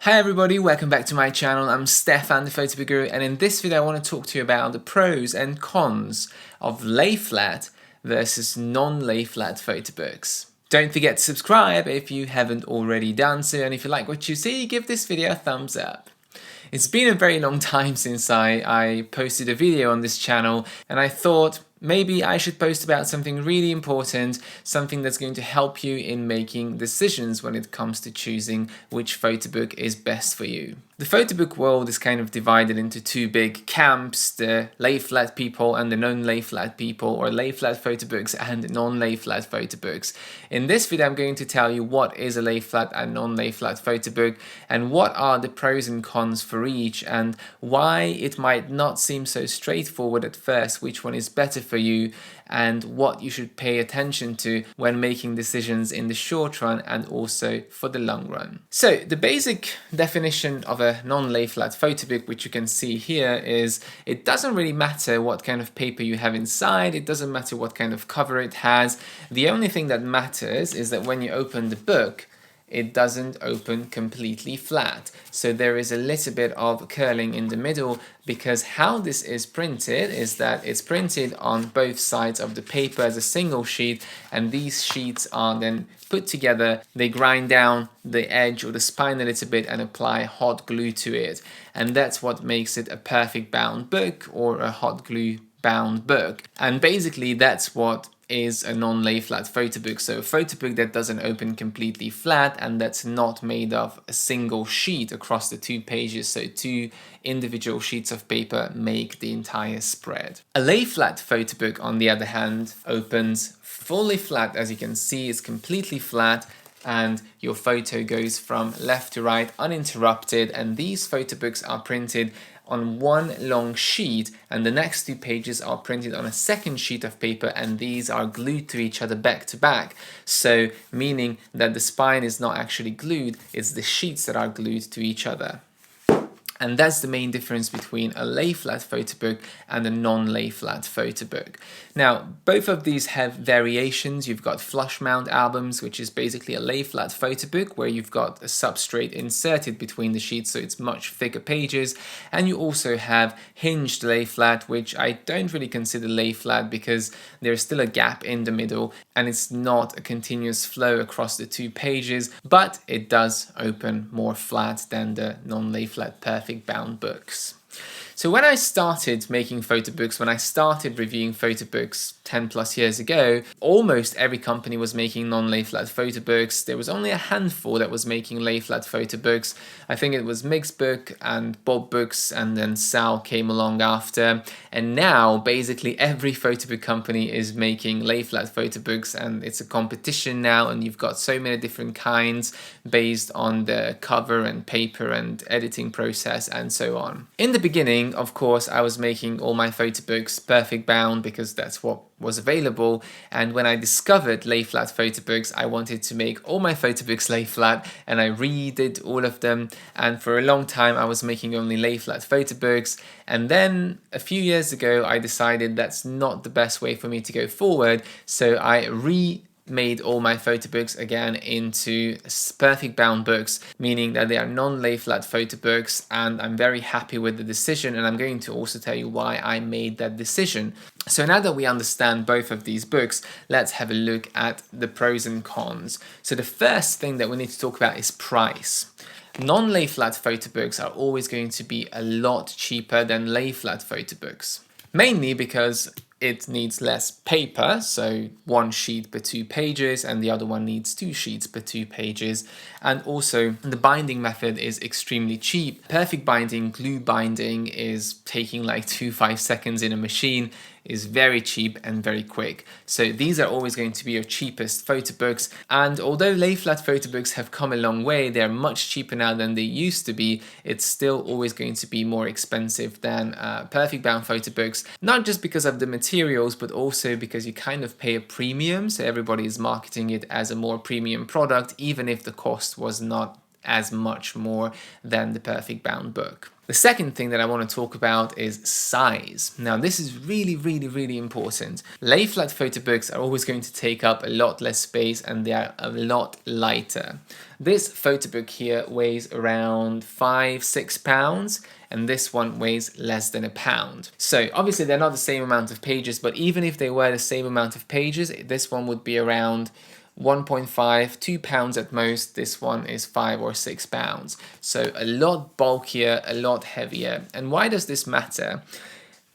Hi everybody, welcome back to my channel. I'm Stefan, the Photobook Guru, and in this video I want to talk to you about the pros and cons of lay flat versus non-lay flat photo books. Don't forget to subscribe if you haven't already done so, and if you like what you see, give this video a thumbs up. It's been a very long time since I posted a video on this channel, and I thought maybe I should post about something really important, something that's going to help you in making decisions when it comes to choosing which photo book is best for you. The photo book world is kind of divided into two big camps, the lay flat people and the non-lay flat people, or lay flat photo books and non-lay flat photo books. In this video I'm going to tell you what is a lay flat and non-lay flat photo book, and what are the pros and cons for each, and why it might not seem so straightforward at first which one is better for you, and what you should pay attention to when making decisions in the short run and also for the long run. So the basic definition of a non-lay flat photo book, which you can see here, is it doesn't really matter what kind of paper you have inside, it doesn't matter what kind of cover it has. The only thing that matters is that when you open the book, it doesn't open completely flat. So there is a little bit of curling in the middle, because how this is printed is that it's printed on both sides of the paper as a single sheet, and these sheets are then put together. They grind down the edge or the spine a little bit and apply hot glue to it, and that's what makes it a perfect bound book or a hot glue bound book. And basically that's what is a non-lay flat photo book. So a photo book that doesn't open completely flat and that's not made of a single sheet across the two pages, so two individual sheets of paper make the entire spread. A lay flat photo book, on the other hand, opens fully flat. As you can see, it's completely flat, and your photo goes from left to right uninterrupted, and these photo books are printed on one long sheet, and the next two pages are printed on a second sheet of paper, and these are glued to each other back to back. So meaning that the spine is not actually glued, it's the sheets that are glued to each other. And that's the main difference between a lay flat photo book and a non-lay flat photo book. Now, both of these have variations. You've got flush mount albums, which is basically a lay flat photo book where you've got a substrate inserted between the sheets, so it's much thicker pages. And you also have hinged lay flat, which I don't really consider lay flat because there's still a gap in the middle and it's not a continuous flow across the two pages, but it does open more flat than the non-lay flat perfect bound books. So when I started making photo books, when I started reviewing photo books 10 plus years ago, almost every company was making non-lay flat photo books. There was only a handful that was making lay flat photo books. I think it was Mixbook and Bob Books, and then Sal came along after. And now basically every photo book company is making lay flat photo books, and it's a competition now, and you've got so many different kinds based on the cover and paper and editing process and so on. In the beginning, of course, I was making all my photo books perfect bound because that's what was available, and when I discovered lay flat photo books, I wanted to make all my photo books lay flat, and I redid all of them, and for a long time I was making only lay flat photo books. And then a few years ago I decided that's not the best way for me to go forward, so I made all my photo books again into perfect bound books, meaning that they are non-lay flat photo books, and I'm very happy with the decision, and I'm going to also tell you why I made that decision. So now that we understand both of these books, let's have a look at the pros and cons. So the first thing that we need to talk about is price. Non-lay flat photo books are always going to be a lot cheaper than lay flat photo books, mainly because it needs less paper, so one sheet per two pages, and the other one needs two sheets per two pages. And also the binding method is extremely cheap. Perfect binding, glue binding is taking like 5 seconds in a machine, is very cheap and very quick. So these are always going to be your cheapest photo books. And although lay flat photo books have come a long way, they're much cheaper now than they used to be, it's still always going to be more expensive than perfect bound photo books. Not just because of the materials, but also because you kind of pay a premium. So everybody is marketing it as a more premium product, even if the cost was not as much more than the perfect bound book. The second thing that I want to talk about is size. Now, this is really important. Lay flat photo books are always going to take up a lot less space and they are a lot lighter. This photo book here weighs around 5-6 pounds and this one weighs less than a pound. So obviously they're not the same amount of pages, but even if they were the same amount of pages, this one would be around 1.5, 2 pounds at most. This one is 5 or 6 pounds. So a lot bulkier, a lot heavier. And why does this matter?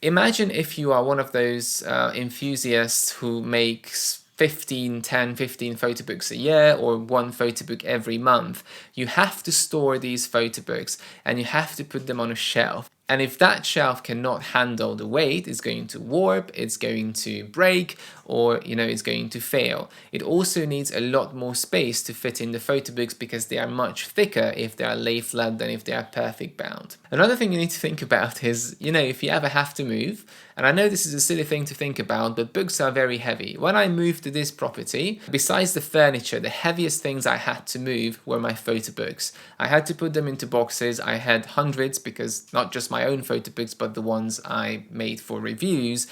Imagine if you are one of those enthusiasts who makes 15 photo books a year or one photo book every month. You have to store these photo books and you have to put them on a shelf. And if that shelf cannot handle the weight, it's going to warp, it's going to break, or it's going to fail. It also needs a lot more space to fit in the photo books because they are much thicker if they are lay flat than if they are perfect bound. Another thing you need to think about is, if you ever have to move, and I know this is a silly thing to think about, but books are very heavy. When I moved to this property, besides the furniture, the heaviest things I had to move were my photo books. I had to put them into boxes. I had hundreds, because not just my own photo books, but the ones I made for reviews.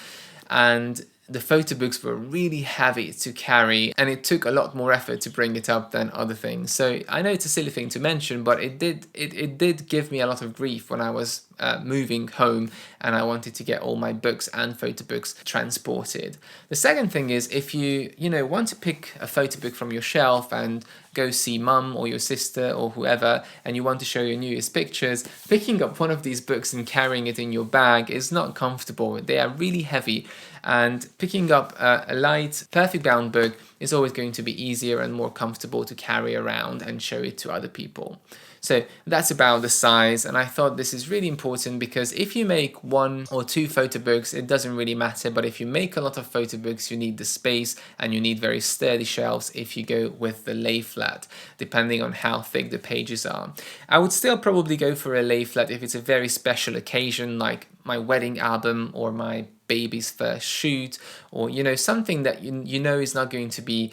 And the photo books were really heavy to carry and it took a lot more effort to bring it up than other things. So I know it's a silly thing to mention, but it did give me a lot of grief when I was moving home and I wanted to get all my books and photo books transported. The second thing is, if you want to pick a photo book from your shelf and go see mum or your sister or whoever and you want to show your newest pictures, picking up one of these books and carrying it in your bag is not comfortable. They are really heavy, and picking up a light perfect bound book is always going to be easier and more comfortable to carry around and show it to other people. So that's about the size, and I thought this is really important because if you make 1 or 2 photo books, it doesn't really matter, but if you make a lot of photo books, you need the space and you need very sturdy shelves if you go with the lay flat, depending on how thick the pages are. I would still probably go for a lay flat if it's a very special occasion like my wedding album or my baby's first shoot, or something that is not going to be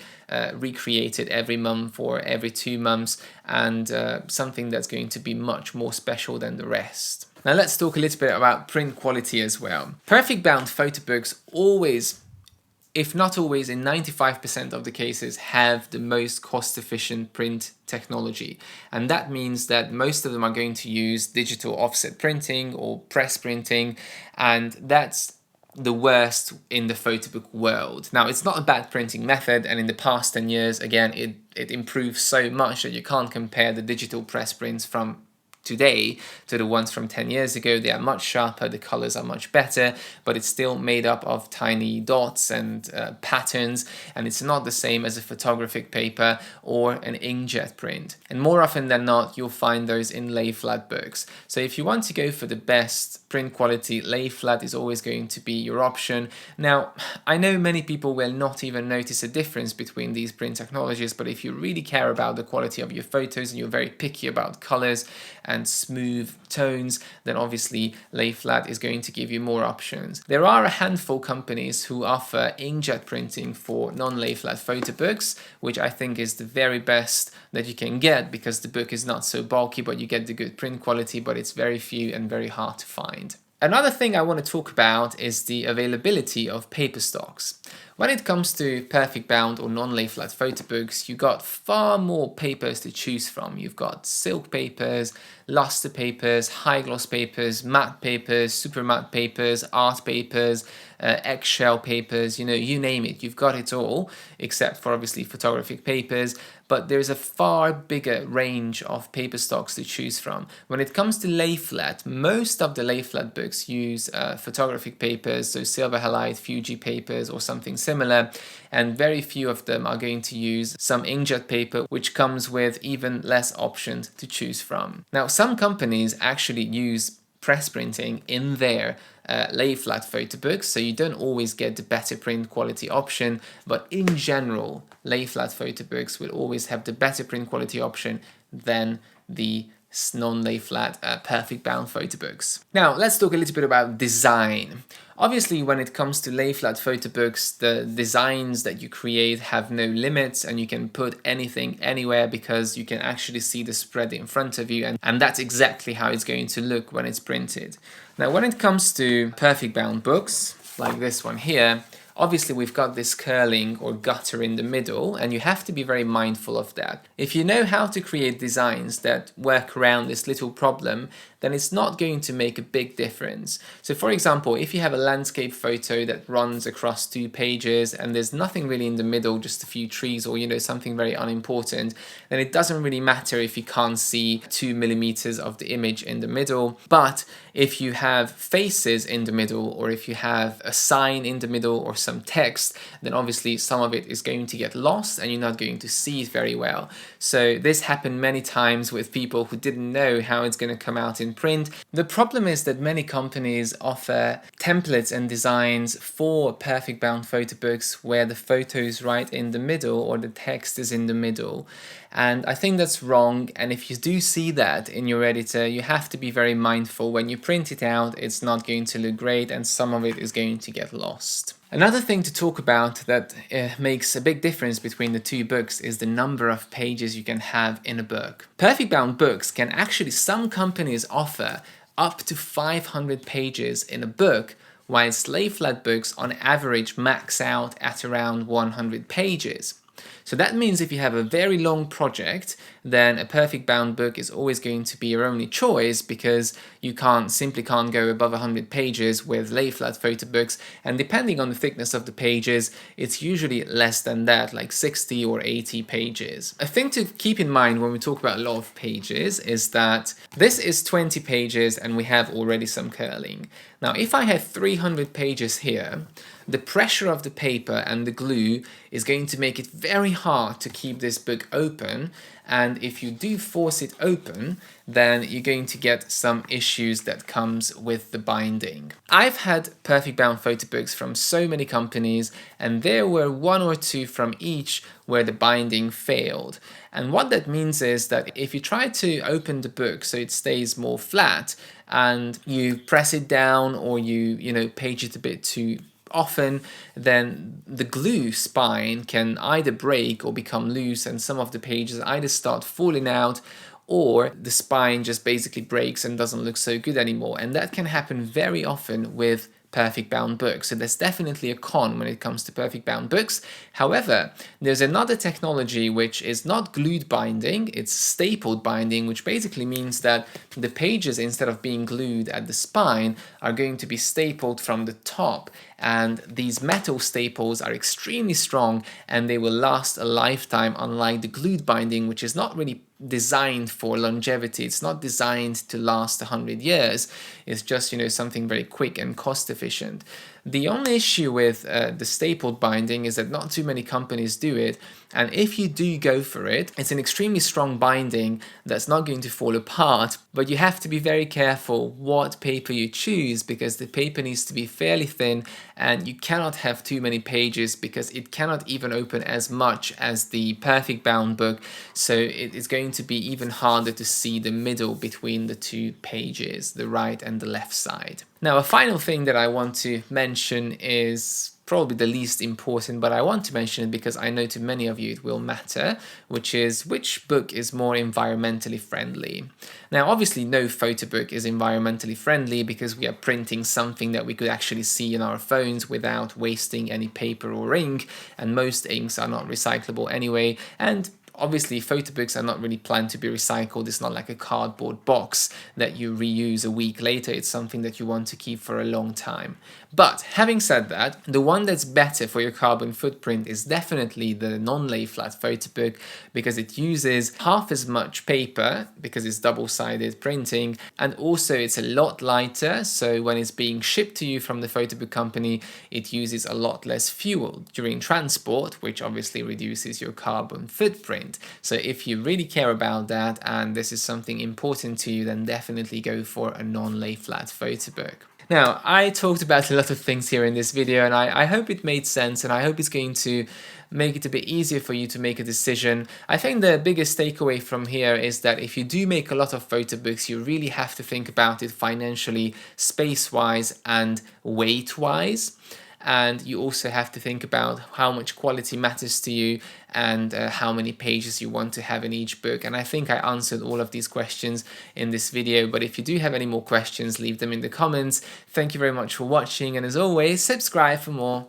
recreated every month or every 2 months, and something that's going to be much more special than the rest. Now let's talk a little bit about print quality as well. Perfect bound photo books always, if not always, in 95% of the cases, have the most cost-efficient print technology. And that means that most of them are going to use digital offset printing or press printing, and that's the worst in the photo book world. Now, it's not a bad printing method, and in the past 10 years, again, it improved so much that you can't compare the digital press prints from today to the ones from 10 years ago. They are much sharper, the colors are much better, but it's still made up of tiny dots and patterns, and it's not the same as a photographic paper or an inkjet print. And more often than not, you'll find those in lay flat books. So if you want to go for the best print quality, lay flat is always going to be your option. Now, I know many people will not even notice a difference between these print technologies, but if you really care about the quality of your photos and you're very picky about colors and smooth tones, then obviously lay flat is going to give you more options. There are a handful of companies who offer inkjet printing for non-lay flat photo books, which I think is the very best that you can get because the book is not so bulky, but you get the good print quality, but it's very few and very hard to find. Another thing I want to talk about is the availability of paper stocks. When it comes to perfect bound or non-lay flat photo books, you've got far more papers to choose from. You've got silk papers, luster papers, high gloss papers, matte papers, super matte papers, art papers, eggshell papers, you name it. You've got it all, except for obviously photographic papers, but there's a far bigger range of paper stocks to choose from. When it comes to lay flat, most of the lay flat books use photographic papers, so silver halide, Fuji papers or something similar, and very few of them are going to use some inkjet paper, which comes with even less options to choose from. Now, some companies actually use press printing in their lay flat photo books, so you don't always get the better print quality option, but in general, lay flat photo books will always have the better print quality option than the non-lay flat perfect bound photo books. Now let's talk a little bit about design. Obviously, when it comes to lay flat photo books, the designs that you create have no limits and you can put anything anywhere because you can actually see the spread in front of you, and that's exactly how it's going to look when it's printed. Now when it comes to perfect bound books like this one here, obviously we've got this curling or gutter in the middle, and you have to be very mindful of that. If you know how to create designs that work around this little problem, then it's not going to make a big difference. So for example, if you have a landscape photo that runs across 2 pages and there's nothing really in the middle, just a few trees or something very unimportant, then it doesn't really matter if you can't see 2 millimeters of the image in the middle. But if you have faces in the middle, or if you have a sign in the middle or some text, then obviously some of it is going to get lost and you're not going to see it very well. So this happened many times with people who didn't know how it's going to come out in print. The problem is that many companies offer templates and designs for perfect bound photo books where the photo is right in the middle or the text is in the middle. And I think that's wrong, and if you do see that in your editor, you have to be very mindful. When you print it out, it's not going to look great and some of it is going to get lost. Another thing to talk about that makes a big difference between the two books is the number of pages you can have in a book. Perfect bound books can actually, some companies offer up to 500 pages in a book, whilst lay flat books on average max out at around 100 pages. So that means if you have a very long project, then a perfect bound book is always going to be your only choice, because you simply can't go above 100 pages with lay flat photo books, and depending on the thickness of the pages, it's usually less than that, like 60 or 80 pages. A thing to keep in mind when we talk about a lot of pages is that this is 20 pages and we have already some curling. Now if I have 300 pages here, the pressure of the paper and the glue is going to make it very hard to keep this book open, and if you do force it open, then you're going to get some issues that comes with the binding. I've had perfect bound photo books from so many companies, and there were 1 or 2 from each where the binding failed. And what that means is that if you try to open the book so it stays more flat and you press it down, or you page it a bit too often, then the glue spine can either break or become loose, and some of the pages either start falling out, or the spine just basically breaks and doesn't look so good anymore. And that can happen very often with perfect bound books. So there's definitely a con when it comes to perfect bound books. However, there's another technology which is not glued binding, it's stapled binding, which basically means that the pages, instead of being glued at the spine, are going to be stapled from the top. And these metal staples are extremely strong and they will last a lifetime, unlike the glued binding, which is not really designed for longevity. It's not designed to last 100 years. It's just something very quick and cost efficient. The only issue with the stapled binding is that not too many companies do it, and if you do go for it, it's an extremely strong binding that's not going to fall apart, but you have to be very careful what paper you choose, because the paper needs to be fairly thin and you cannot have too many pages because it cannot even open as much as the perfect bound book, so it is going to be even harder to see the middle between the 2 pages, the right and the left side. Now, a final thing that I want to mention is probably the least important, but I want to mention it because I know to many of you it will matter, which is which book is more environmentally friendly. Now, obviously no photo book is environmentally friendly because we are printing something that we could actually see in our phones without wasting any paper or ink, and most inks are not recyclable anyway, and obviously photo books are not really planned to be recycled. It's not like a cardboard box that you reuse a week later. It's something that you want to keep for a long time. But having said that, the one that's better for your carbon footprint is definitely the non-lay flat photo book, because it uses half as much paper because it's double-sided printing, and also it's a lot lighter, so when it's being shipped to you from the photo book company, it uses a lot less fuel during transport, which obviously reduces your carbon footprint. So if you really care about that and this is something important to you, then definitely go for a non-lay flat photo book. Now, I talked about a lot of things here in this video, and I hope it made sense, and I hope it's going to make it a bit easier for you to make a decision. I think the biggest takeaway from here is that if you do make a lot of photo books, you really have to think about it financially, space-wise and weight-wise. And you also have to think about how much quality matters to you and how many pages you want to have in each book. And I think I answered all of these questions in this video, but if you do have any more questions, leave them in the comments. Thank you very much for watching, and as always, subscribe for more.